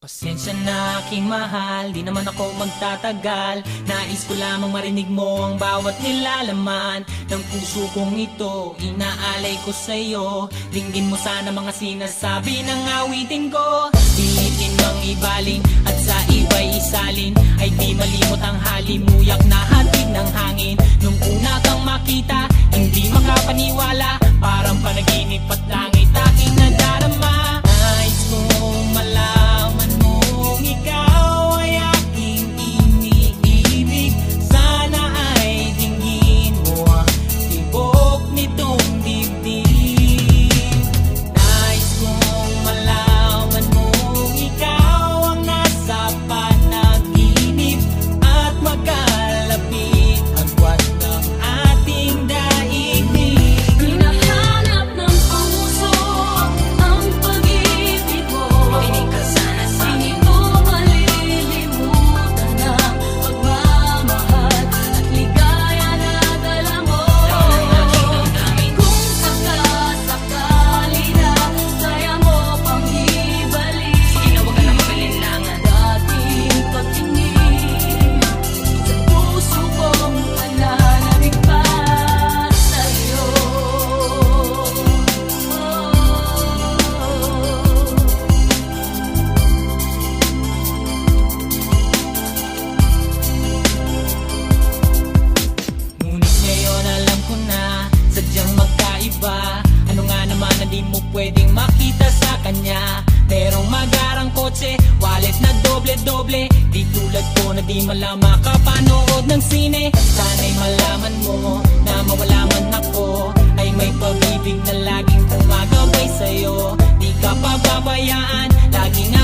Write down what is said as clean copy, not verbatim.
Pasensya na aking mahal, di naman ako magtatagal. Nais ko lamang marinig mo ang bawat nilalaman ng puso kong ito, inaalay ko sa'yo. Dinggin mo sana mga sinasabi ng awitin ko. Pilitin mang ibaling at sa iba'y isalin, ay di malimot ang halimuyak na hatid ng hangin. Nung una kang makita, hindi makapaniwala, parang panaginip at langit aking nadarama. Nais kong malaman mong ikaw ay aking iniibig. Sana ay dinggin mo ang tibok nitong dibdib. Nais kong malaman mong ikaw ang nasa panaginip at magkalapit agwat ng ating daigdig. Hinahanap ng puso ang pag-ibig mo. Makinig ka sana sa Hindi ko malilimutan ang pagmamahal at ligaya na dala mo. Kung sakasakali na kaya mo pang ibalik, Sige na, huwag ka na mag-alinlangan. dating pagtingin sa puso kong nananabik pa sa'yo. Ngunit ngayon alam ko na sadyang magkaiba. Ano nga naman na di mo pwedeng makita sa kanya? Merong magarang kotse, wallet na doble-doble. Di tulad ko na di malang makapanood ng sine. Sana'y malaman mo na mawala man ako, ay may pag-ibig na laging gumagabay sa'yo. Di ka pababayaan, laging